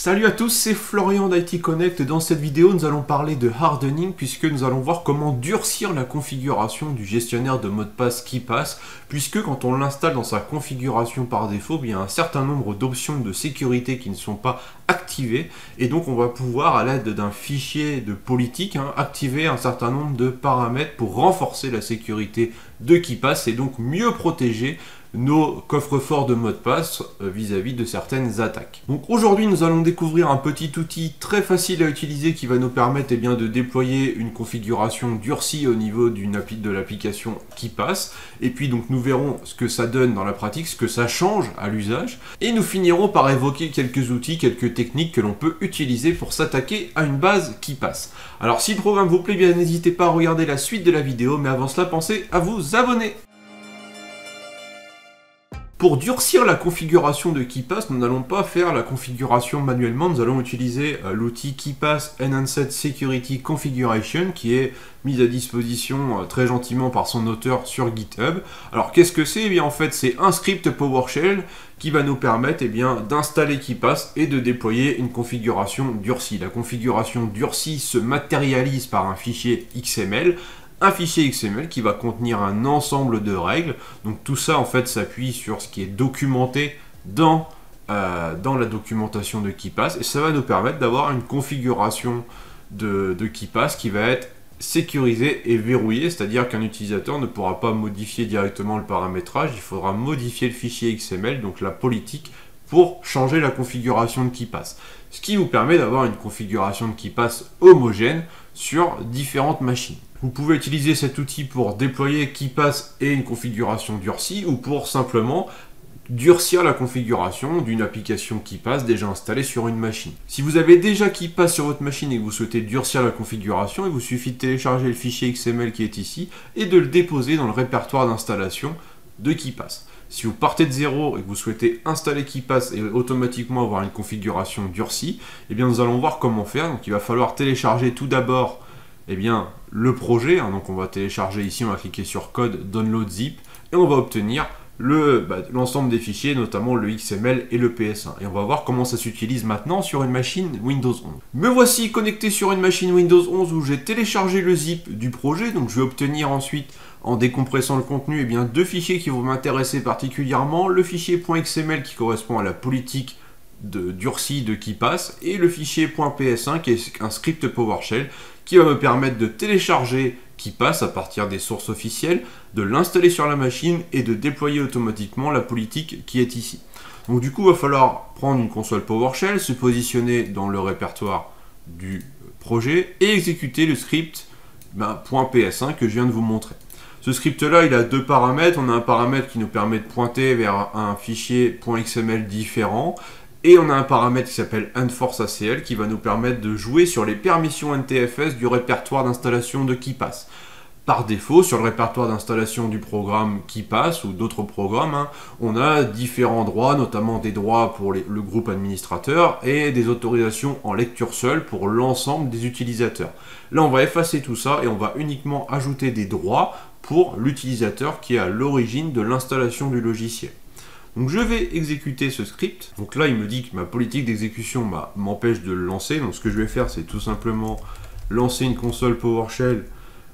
Salut à tous, c'est Florian d'IT Connect. Dans cette vidéo, nous allons parler de hardening puisque nous allons voir comment durcir la configuration du gestionnaire de mot de passe KeePass, puisque quand on l'installe dans sa configuration par défaut, il y a un certain nombre d'options de sécurité qui ne sont pas activées et donc on va pouvoir, à l'aide d'un fichier de politique, activer un certain nombre de paramètres pour renforcer la sécurité de KeePass et donc mieux protéger nos coffres-forts de mots de passe vis-à-vis de certaines attaques. Donc aujourd'hui, nous allons découvrir un petit outil très facile à utiliser qui va nous permettre de déployer une configuration durcie au niveau de l'application KeePass. Et puis donc nous verrons ce que ça donne dans la pratique, ce que ça change à l'usage. Et nous finirons par évoquer quelques outils, quelques techniques que l'on peut utiliser pour s'attaquer à une base KeePass. Alors si le programme vous plaît, bien n'hésitez pas à regarder la suite de la vidéo, mais avant cela, pensez à vous abonner. Pour durcir la configuration de KeePass, nous n'allons pas faire la configuration manuellement, nous allons utiliser l'outil KeePass Enhanced Security Configuration qui est mis à disposition très gentiment par son auteur sur GitHub. Alors qu'est-ce que c'est? Eh bien en fait c'est un script PowerShell qui va nous permettre d'installer KeePass et de déployer une configuration durcie. La configuration durcie se matérialise par un fichier XML. Un fichier XML qui va contenir un ensemble de règles. Donc tout ça en fait s'appuie sur ce qui est documenté dans la documentation de KeePass et ça va nous permettre d'avoir une configuration de KeePass qui va être sécurisée et verrouillée, c'est-à-dire qu'un utilisateur ne pourra pas modifier directement le paramétrage, il faudra modifier le fichier XML, donc la politique, pour changer la configuration de KeePass. Ce qui vous permet d'avoir une configuration de KeePass homogène sur différentes machines. Vous pouvez utiliser cet outil pour déployer KeePass et une configuration durcie ou pour simplement durcir la configuration d'une application KeePass déjà installée sur une machine. Si vous avez déjà KeePass sur votre machine et que vous souhaitez durcir la configuration, il vous suffit de télécharger le fichier XML qui est ici et de le déposer dans le répertoire d'installation de KeePass. Si vous partez de zéro et que vous souhaitez installer KeePass et automatiquement avoir une configuration durcie, nous allons voir comment faire. Donc il va falloir télécharger tout d'abord le projet. Donc on va télécharger ici, on va cliquer sur code, download zip et on va obtenir l'ensemble des fichiers, notamment le XML et le PS1. Et on va voir comment ça s'utilise maintenant sur une machine Windows 11. Me voici connecté sur une machine Windows 11 où j'ai téléchargé le zip du projet. Donc je vais obtenir ensuite, en décompressant le contenu, deux fichiers qui vont m'intéresser particulièrement. Le fichier .xml qui correspond à la politique de durcie de KeePass et le fichier .ps1 qui est un script PowerShell qui va me permettre de télécharger KeePass à partir des sources officielles, de l'installer sur la machine et de déployer automatiquement la politique qui est ici. Donc du coup, il va falloir prendre une console PowerShell, se positionner dans le répertoire du projet et exécuter le script .ps1 que je viens de vous montrer. Ce script-là, il a deux paramètres. On a un paramètre qui nous permet de pointer vers un fichier .xml différent. Et on a un paramètre qui s'appelle enforceACL qui va nous permettre de jouer sur les permissions NTFS du répertoire d'installation de KeePass. Par défaut, sur le répertoire d'installation du programme KeePass ou d'autres programmes, on a différents droits, notamment des droits pour le groupe administrateur et des autorisations en lecture seule pour l'ensemble des utilisateurs. Là, on va effacer tout ça et on va uniquement ajouter des droits pour l'utilisateur qui est à l'origine de l'installation du logiciel. Donc je vais exécuter ce script. Donc là, il me dit que ma politique d'exécution m'empêche de le lancer. Donc ce que je vais faire, c'est tout simplement lancer une console PowerShell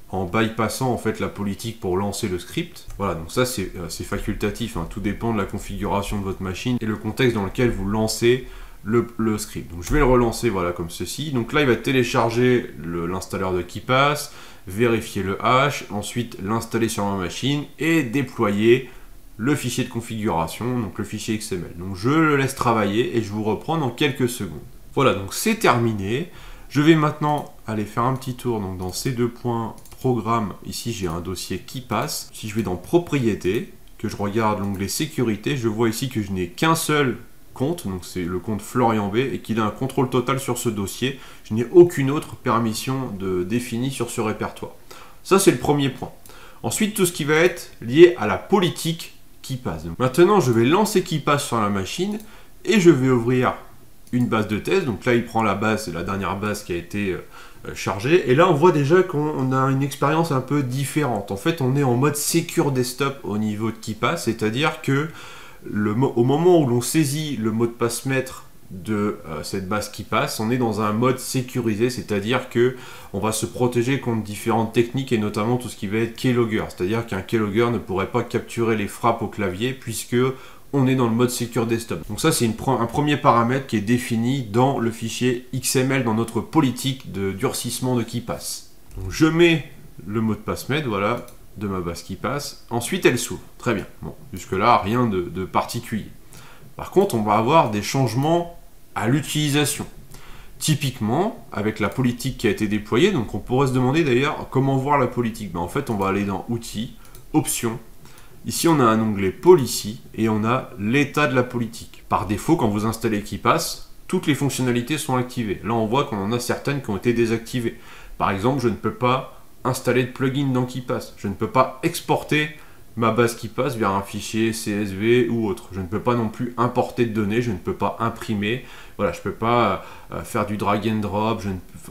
en bypassant en fait la politique pour lancer le script. Voilà, donc ça c'est facultatif, tout dépend de la configuration de votre machine et le contexte dans lequel vous lancez le script. Donc je vais le relancer voilà comme ceci. Donc là, il va télécharger l'installeur de KeePass, vérifier le hash, ensuite l'installer sur ma machine et déployer le fichier de configuration, donc le fichier XML. Donc je le laisse travailler et je vous reprends dans quelques secondes. Voilà, donc c'est terminé. Je vais maintenant aller faire un petit tour dans ces deux points programme. Ici j'ai un dossier KeePass. Si je vais dans propriétés, que je regarde l'onglet sécurité, je vois ici que je n'ai qu'un seul compte, donc c'est le compte Florian B et qu'il a un contrôle total sur ce dossier. Je n'ai aucune autre permission définie sur ce répertoire. Ça c'est le premier point. Ensuite, tout ce qui va être lié à la politique KeePass. Maintenant, je vais lancer KeePass sur la machine et je vais ouvrir une base de test. Donc là, il prend la base, c'est la dernière base qui a été chargée. Et là, on voit déjà qu'on a une expérience un peu différente. En fait, on est en mode Secure Desktop au niveau de KeePass, c'est-à-dire que au moment où l'on saisit le mot de passe maître de cette base KeePass, on est dans un mode sécurisé, c'est-à-dire que on va se protéger contre différentes techniques et notamment tout ce qui va être keylogger, c'est-à-dire qu'un keylogger ne pourrait pas capturer les frappes au clavier puisque on est dans le mode Secure Desktop. Donc ça c'est un premier paramètre qui est défini dans le fichier XML dans notre politique de durcissement de KeePass. Donc je mets le mot de passe maître, voilà, de ma base KeePass. Ensuite elle s'ouvre. Très bien. Bon, jusque là rien de particulier. Par contre on va avoir des changements à l'utilisation. Typiquement, avec la politique qui a été déployée, donc on pourrait se demander d'ailleurs comment voir la politique. Ben, en fait on va aller dans Outils, Options. Ici, on a un onglet Policy et on a l'état de la politique. Par défaut, quand vous installez KeePass, toutes les fonctionnalités sont activées. Là, on voit qu'on en a certaines qui ont été désactivées. Par exemple, je ne peux pas installer de plugin dans KeePass. Je ne peux pas exporter ma base KeePass vers un fichier CSV ou autre. Je ne peux pas non plus importer de données, je ne peux pas imprimer. Voilà, je ne peux pas faire du drag and drop.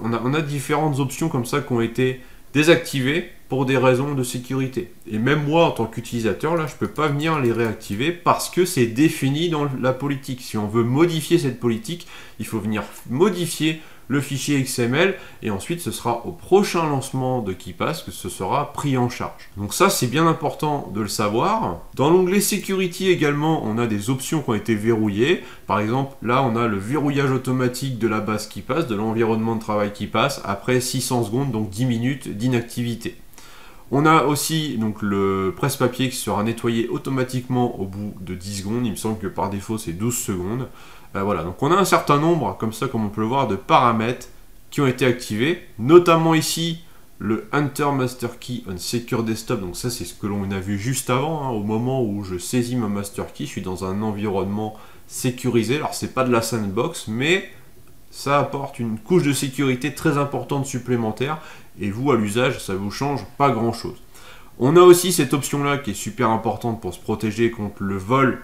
On a différentes options comme ça qui ont été désactivées pour des raisons de sécurité. Et même moi, en tant qu'utilisateur, là, je ne peux pas venir les réactiver parce que c'est défini dans la politique. Si on veut modifier cette politique, il faut venir modifier le fichier XML et ensuite ce sera au prochain lancement de KeePass que ce sera pris en charge. Donc ça, c'est bien important de le savoir. Dans l'onglet Security également, on a des options qui ont été verrouillées. Par exemple, là, on a le verrouillage automatique de la base KeePass, de l'environnement de travail KeePass, après 600 secondes, donc 10 minutes d'inactivité. On a aussi donc le presse-papier qui sera nettoyé automatiquement au bout de 10 secondes. Il me semble que par défaut, c'est 12 secondes. Voilà, donc on a un certain nombre, comme ça, comme on peut le voir, de paramètres qui ont été activés. Notamment ici, le Enter Master Key on Secure Desktop. Donc ça, c'est ce que l'on a vu juste avant. Au moment où je saisis ma Master Key, je suis dans un environnement sécurisé. Alors, c'est pas de la sandbox, mais ça apporte une couche de sécurité très importante supplémentaire. Et vous, à l'usage, ça vous change pas grand-chose. On a aussi cette option-là qui est super importante pour se protéger contre le vol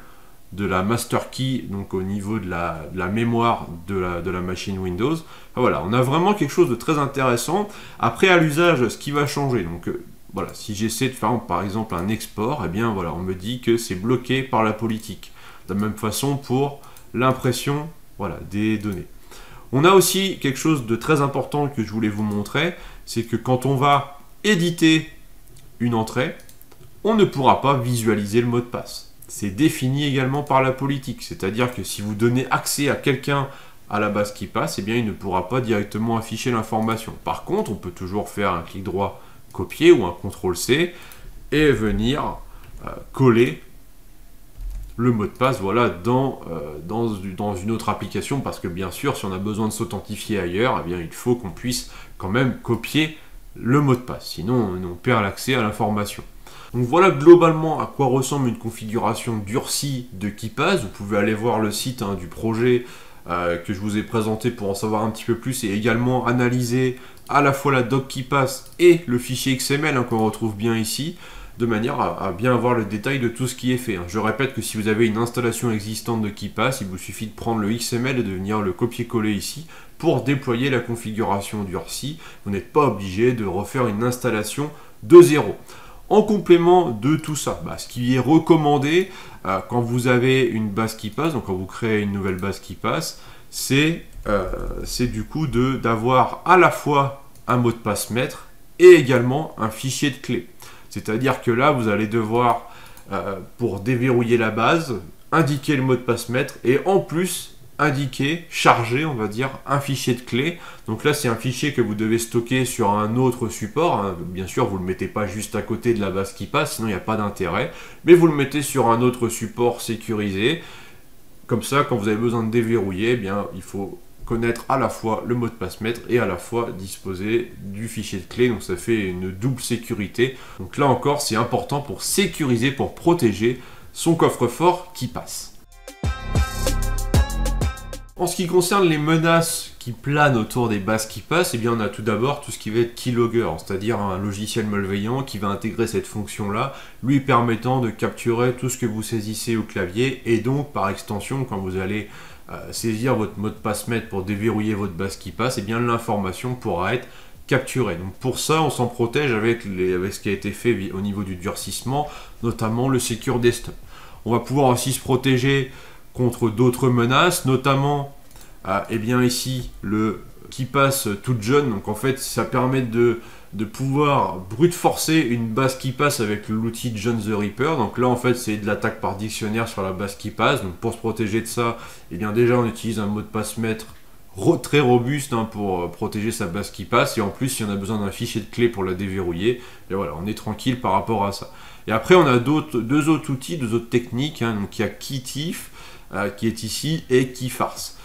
de la master key, donc au niveau de la mémoire de la machine Windows. Enfin, voilà, on a vraiment quelque chose de très intéressant. Après, à l'usage, ce qui va changer, donc voilà, si j'essaie de faire par exemple un export, eh bien voilà, on me dit que c'est bloqué par la politique. De la même façon pour l'impression, voilà, des données. On a aussi quelque chose de très important que je voulais vous montrer, c'est que quand on va éditer une entrée, on ne pourra pas visualiser le mot de passe. C'est défini également par la politique, c'est-à-dire que si vous donnez accès à quelqu'un à la base KeePass, eh bien il ne pourra pas directement afficher l'information. Par contre, on peut toujours faire un clic droit copier ou un CTRL-C et venir coller le mot de passe, voilà, dans une autre application, parce que bien sûr, si on a besoin de s'authentifier ailleurs, eh bien, il faut qu'on puisse quand même copier le mot de passe, sinon on perd l'accès à l'information. Donc voilà globalement à quoi ressemble une configuration durcie de KeePass. Vous pouvez aller voir le site du projet que je vous ai présenté pour en savoir un petit peu plus et également analyser à la fois la doc KeePass et le fichier XML qu'on retrouve bien ici, de manière à bien avoir le détail de tout ce qui est fait. Je répète que si vous avez une installation existante de KeePass, il vous suffit de prendre le XML et de venir le copier-coller ici pour déployer la configuration durcie. Vous n'êtes pas obligé de refaire une installation de zéro. En complément de tout ça, ce qui est recommandé quand vous avez une base KeePass, donc quand vous créez une nouvelle base KeePass, c'est du coup d'avoir à la fois un mot de passe maître et également un fichier de clé. C'est-à-dire que là, vous allez devoir, pour déverrouiller la base, indiquer le mot de passe maître et en plus indiquer, charger, on va dire, un fichier de clé. Donc là, c'est un fichier que vous devez stocker sur un autre support. Bien sûr, vous ne le mettez pas juste à côté de la base KeePass, sinon il n'y a pas d'intérêt. Mais vous le mettez sur un autre support sécurisé. Comme ça, quand vous avez besoin de déverrouiller, eh bien, il faut connaître à la fois le mot de passe maître et à la fois disposer du fichier de clé. Donc ça fait une double sécurité. Donc là encore, c'est important pour sécuriser, pour protéger son coffre-fort KeePass. En ce qui concerne les menaces qui planent autour des bases KeePass, eh bien on a tout d'abord tout ce qui va être keylogger, c'est-à-dire un logiciel malveillant qui va intégrer cette fonction-là, lui permettant de capturer tout ce que vous saisissez au clavier, et donc par extension, quand vous allez saisir votre mot de passe maître pour déverrouiller votre base KeePass, eh bien l'information pourra être capturée. Donc pour ça, on s'en protège avec ce qui a été fait au niveau du durcissement, notamment le Secure Desktop. On va pouvoir aussi se protéger contre d'autres menaces, notamment et bien ici le KeePass toute jeune, donc en fait ça permet de pouvoir brute forcer une base KeePass avec l'outil John the Reaper. Donc là en fait c'est de l'attaque par dictionnaire sur la base KeePass. Donc pour se protéger de ça, et bien déjà on utilise un mot de passe maître très robuste pour protéger sa base KeePass, et en plus si on a besoin d'un fichier de clé pour la déverrouiller, et voilà, on est tranquille par rapport à ça. Et après on a deux autres outils, deux autres techniques, donc il y a KeyTiff qui est ici et KeyFarce.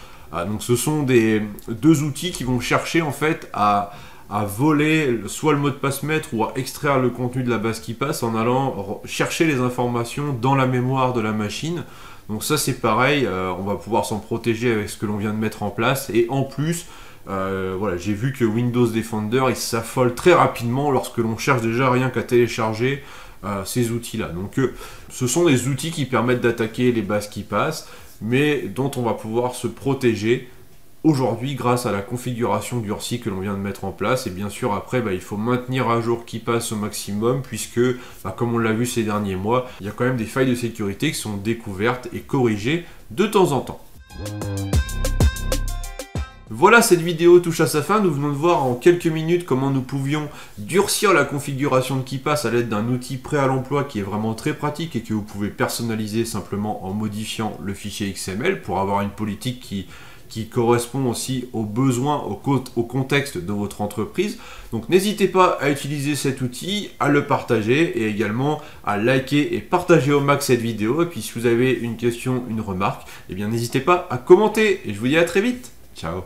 Donc ce sont deux outils qui vont chercher en fait à voler soit le mot de passe maître ou à extraire le contenu de la base KeePass en allant chercher les informations dans la mémoire de la machine. Donc ça c'est pareil, on va pouvoir s'en protéger avec ce que l'on vient de mettre en place, et en plus, voilà, j'ai vu que Windows Defender il s'affole très rapidement lorsque l'on cherche déjà rien qu'à télécharger ces outils-là. Donc ce sont des outils qui permettent d'attaquer les bases KeePass, mais dont on va pouvoir se protéger aujourd'hui grâce à la configuration durcie que l'on vient de mettre en place. Et bien sûr après il faut maintenir à jour KeePass au maximum, puisque comme on l'a vu ces derniers mois, il y a quand même des failles de sécurité qui sont découvertes et corrigées de temps en temps. Voilà, cette vidéo touche à sa fin. Nous venons de voir en quelques minutes comment nous pouvions durcir la configuration de KeePass à l'aide d'un outil prêt à l'emploi qui est vraiment très pratique et que vous pouvez personnaliser simplement en modifiant le fichier XML pour avoir une politique qui correspond aussi aux besoins, au contexte de votre entreprise. Donc n'hésitez pas à utiliser cet outil, à le partager et également à liker et partager au max cette vidéo. Et puis si vous avez une question, une remarque, eh bien n'hésitez pas à commenter et je vous dis à très vite. Ciao.